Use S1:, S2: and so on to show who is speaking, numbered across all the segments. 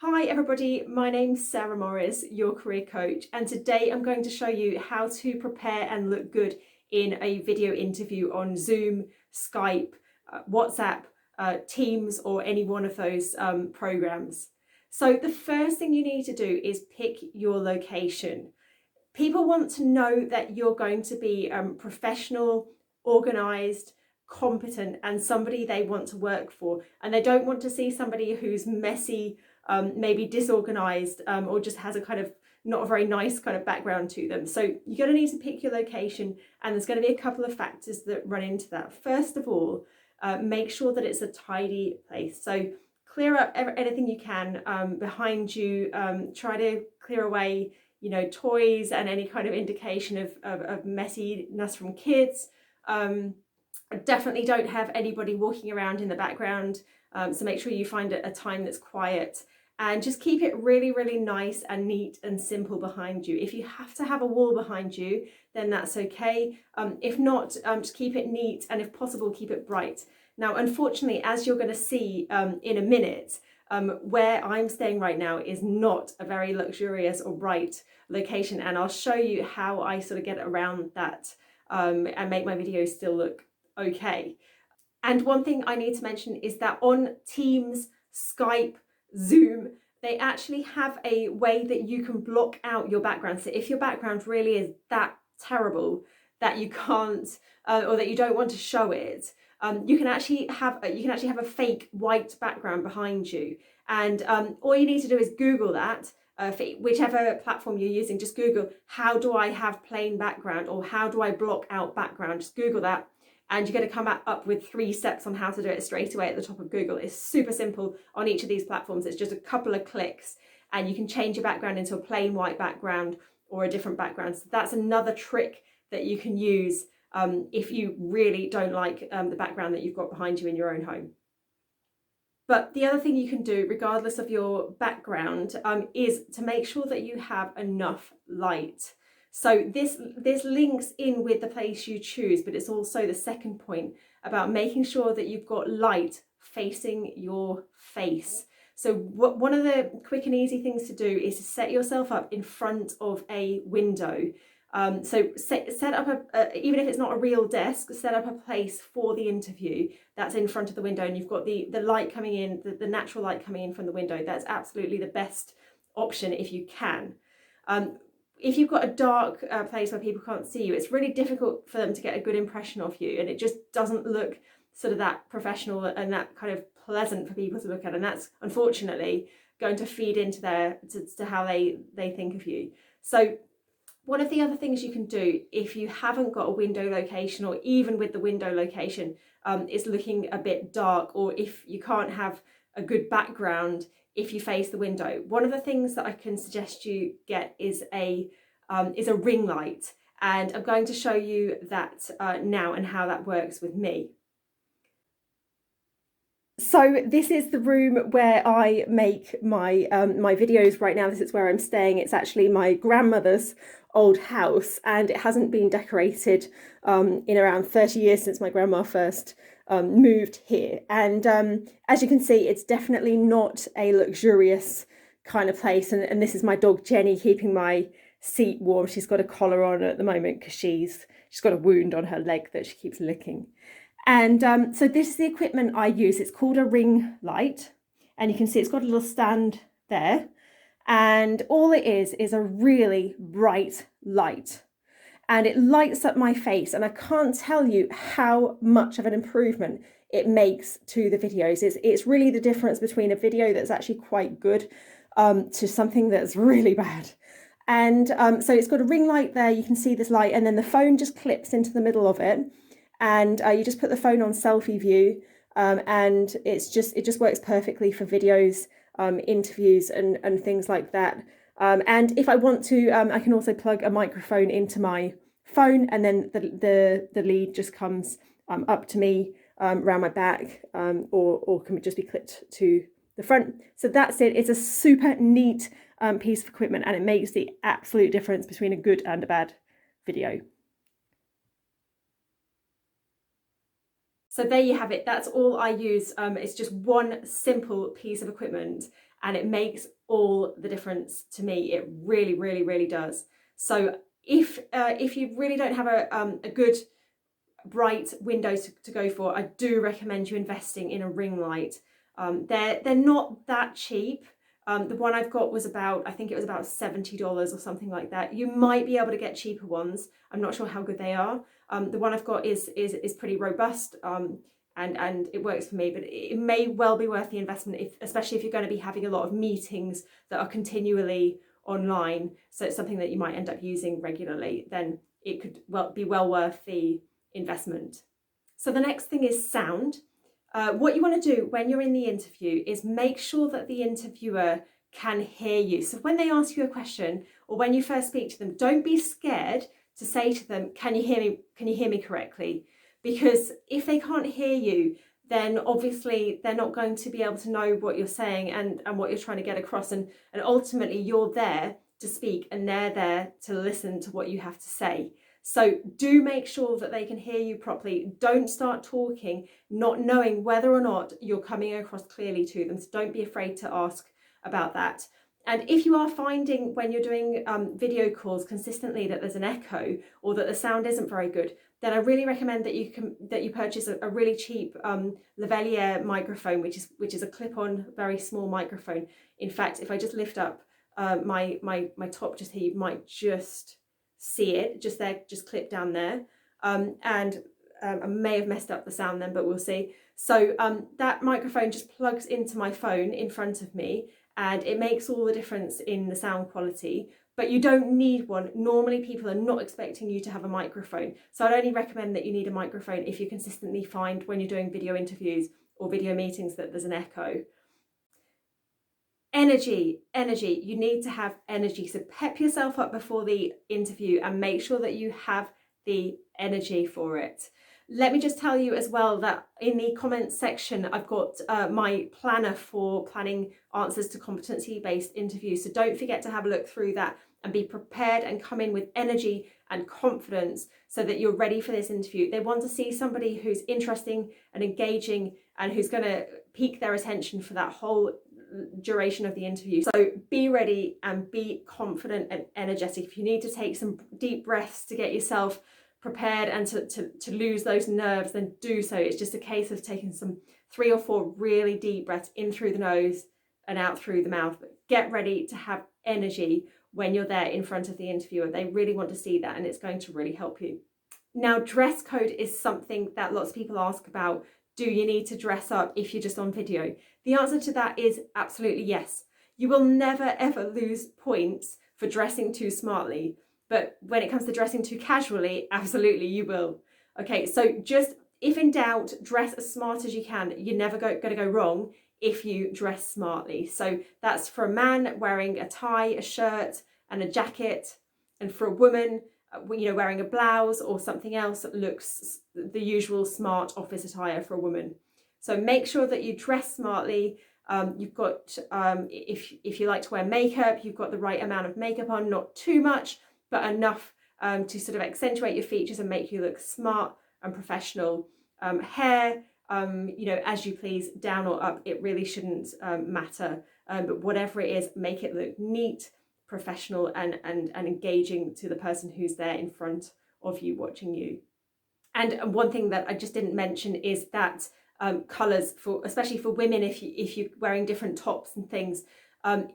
S1: Hi everybody, my name's Sarah Morris, your career coach, and today I'm going to show you how to prepare and look good in a video interview on Zoom, Skype, WhatsApp, Teams, or any one of those programs. So the first thing you need to do is pick your location. People want to know that you're going to be professional, organised, competent, and somebody they want to work for, and they don't want to see somebody who's messy, maybe disorganized, or just has a kind of not a very nice kind of background to them. So you're going to need to pick your location, and there's going to be a couple of factors that run into that. First of all, make sure that it's a tidy place. So clear up anything you can behind you. Try to clear away, toys and any kind of indication of messiness from kids. Definitely don't have anybody walking around in the background. So make sure you find a time that's quiet, and just keep it really, really nice and neat and simple behind you. If you have to have a wall behind you, then that's okay. If not, just keep it neat, and if possible, keep it bright. Now, unfortunately, as you're going to see in a minute, where I'm staying right now is not a very luxurious or bright location, and I'll show you how I sort of get around that and make my videos still look okay. And one thing I need to mention is that on Teams, Skype, Zoom, they actually have a way that you can block out your background. So if your background really is that terrible that you can't or that you don't want to show it, you can actually have a fake white background behind you. And all you need to do is Google that. For whichever platform you're using, just Google, how do I have plain background, or how do I block out background? Just Google that, and you're going to come up with 3 steps on how to do it straight away at the top of Google. It's super simple on each of these platforms. It's just a couple of clicks, and you can change your background into a plain white background or a different background. So that's another trick that you can use if you really don't like the background that you've got behind you in your own home. But the other thing you can do, regardless of your background, is to make sure that you have enough light. So this links in with the place you choose, but it's also the second point about making sure that you've got light facing your face. So one of the quick and easy things to do is to set yourself up in front of a window. So set up even if it's not a real desk, set up a place for the interview that's in front of the window, and you've got the light coming in, the natural light coming in from the window. That's absolutely the best option if you can. If you've got a dark place where people can't see you, it's really difficult for them to get a good impression of you, and it just doesn't look sort of that professional and that kind of pleasant for people to look at, and that's unfortunately going to feed into to how they think of you. So one of the other things you can do if you haven't got a window location, or even with the window location, is looking a bit dark, or if you can't have a good background if you face the window. One of the things that I can suggest you get is a ring light, and I'm going to show you that now and how that works with me. So this is the room where I make my my videos right now. This is where I'm staying. It's actually my grandmother's old house, and it hasn't been decorated in around 30 years since my grandma first moved here. And as you can see, it's definitely not a luxurious kind of place. And this is my dog Jenny keeping my seat warm. She's got a collar on at the moment because she's got a wound on her leg that she keeps licking. And so this is the equipment I use. It's called a ring light, and you can see it's got a little stand there, and all it is a really bright light, and it lights up my face, and I can't tell you how much of an improvement it makes to the videos. It's really the difference between a video that's actually quite good to something that's really bad. And so it's got a ring light there. You can see this light, and then the phone just clips into the middle of it. And you just put the phone on selfie view, and it just works perfectly for videos, interviews, and things like that. And if I want to, I can also plug a microphone into my phone, and then the lead just comes up to me around my back, or can just be clipped to the front. So that's it. It's a super neat piece of equipment, and it makes the absolute difference between a good and a bad video. So there you have it. That's all I use. It's just one simple piece of equipment, and it makes all the difference to me. It really, really, really does. So if you really don't have a good bright window to go for, I do recommend you investing in a ring light. They're not that cheap. The one I've got was about, I think it was about $70 or something like that. You might be able to get cheaper ones. I'm not sure how good they are. The one I've got is pretty robust, and it works for me, but it may well be worth the investment, especially if you're going to be having a lot of meetings that are continually online. So it's something that you might end up using regularly, then it could be well worth the investment. So the next thing is sound. What you want to do when you're in the interview is make sure that the interviewer can hear you. So when they ask you a question, or when you first speak to them, don't be scared to say to them, can you hear me? Can you hear me correctly? Because if they can't hear you, then obviously they're not going to be able to know what you're saying and what you're trying to get across. And ultimately you're there to speak and they're there to listen to what you have to say. So do make sure that they can hear you properly. Don't start talking not knowing whether or not you're coming across clearly to them. So don't be afraid to ask about that. And if you are finding when you're doing video calls consistently that there's an echo or that the sound isn't very good, then I really recommend that you purchase a really cheap lavalier microphone, which is a clip-on, very small microphone. In fact, if I just lift up my top just here, you might just see it just there, just clip down there. I may have messed up the sound then, but we'll see. So that microphone just plugs into my phone in front of me, and it makes all the difference in the sound quality. But you don't need one. Normally people are not expecting you to have a microphone. So I'd only recommend that you need a microphone if you consistently find when you're doing video interviews or video meetings that there's an echo. Energy. You need to have energy. So pep yourself up before the interview and make sure that you have the energy for it. Let me just tell you as well that in the comments section, I've got my planner for planning answers to competency-based interviews. So don't forget to have a look through that and be prepared and come in with energy and confidence so that you're ready for this interview. They want to see somebody who's interesting and engaging and who's going to pique their attention for that whole duration of the interview. So be ready and be confident and energetic. If you need to take some deep breaths to get yourself prepared and to lose those nerves, then do so. It's just a case of taking some 3 or 4 really deep breaths in through the nose and out through the mouth. But get ready to have energy when you're there in front of the interviewer. They really want to see that, and it's going to really help you. Now, dress code is something that lots of people ask about. Do you need to dress up if you're just on video? The answer to that is absolutely yes. You will never ever lose points for dressing too smartly. But when it comes to dressing too casually, absolutely you will. Okay, so just if in doubt, dress as smart as you can. You're never going to go wrong if you dress smartly. So that's for a man wearing a tie, a shirt and a jacket, and for a woman, wearing a blouse or something else that looks the usual smart office attire for a woman. So make sure that you dress smartly. You've got, if you like to wear makeup, you've got the right amount of makeup on, not too much, but enough to sort of accentuate your features and make you look smart and professional. Hair, as you please, down or up, it really shouldn't matter. But whatever it is, make it look neat, professional and engaging to the person who's there in front of you watching you. And one thing that I just didn't mention is that colours, especially for women, if you're wearing different tops and things,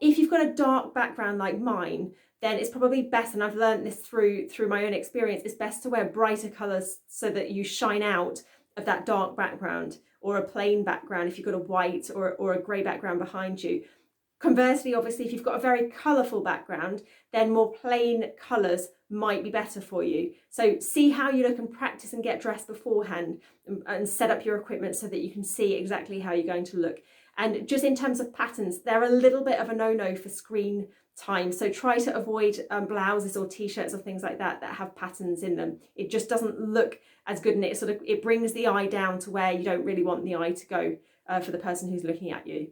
S1: if you've got a dark background like mine, then it's probably best, and I've learned this through my own experience, it's best to wear brighter colours so that you shine out of that dark background, or a plain background if you've got a white or a grey background behind you. Conversely, obviously, if you've got a very colourful background, then more plain colours might be better for you. So see how you look and practice and get dressed beforehand and set up your equipment so that you can see exactly how you're going to look. And just in terms of patterns, they're a little bit of a no-no for screen time. So try to avoid blouses or t-shirts or things like that have patterns in them. It just doesn't look as good, and it brings the eye down to where you don't really want the eye to go for the person who's looking at you.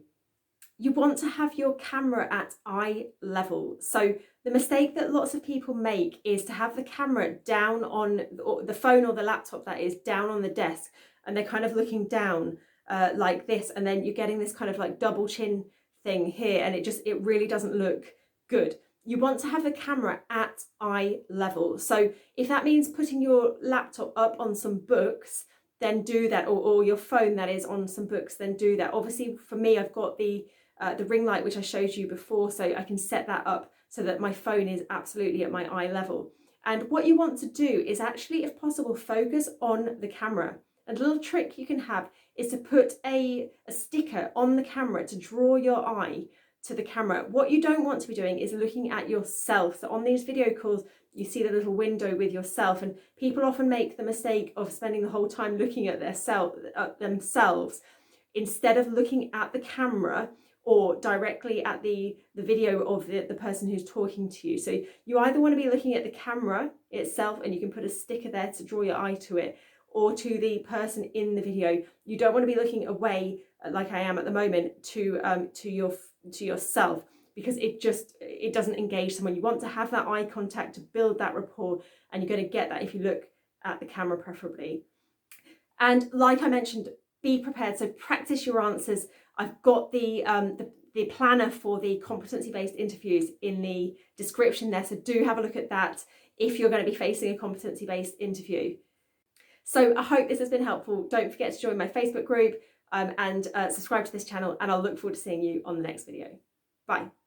S1: You want to have your camera at eye level. So the mistake that lots of people make is to have the camera down on the phone or the laptop, that is, down on the desk, and they're kind of looking down like this, and then you're getting this kind of like double chin thing here, and it really doesn't look good. You want to have the camera at eye level. So if that means putting your laptop up on some books, then do that, or your phone, that is, on some books, then do that. Obviously for me, I've got the ring light, which I showed you before, so I can set that up so that my phone is absolutely at my eye level. And what you want to do is actually, if possible, focus on the camera. A little trick you can have is to put a sticker on the camera to draw your eye to the camera. What you don't want to be doing is looking at yourself. So on these video calls, you see the little window with yourself, and people often make the mistake of spending the whole time looking at themselves instead of looking at the camera or directly at the video of the person who's talking to you. So you either want to be looking at the camera itself, and you can put a sticker there to draw your eye to it, or to the person in the video. You don't want to be looking away, like I am at the moment, to yourself, because it doesn't engage someone. You want to have that eye contact to build that rapport, and you're going to get that if you look at the camera preferably. And like I mentioned, be prepared. So practice your answers. I've got the planner for the competency-based interviews in the description there, so do have a look at that if you're going to be facing a competency-based interview. So I hope this has been helpful. Don't forget to join my Facebook group and subscribe to this channel, and I'll look forward to seeing you on the next video. Bye.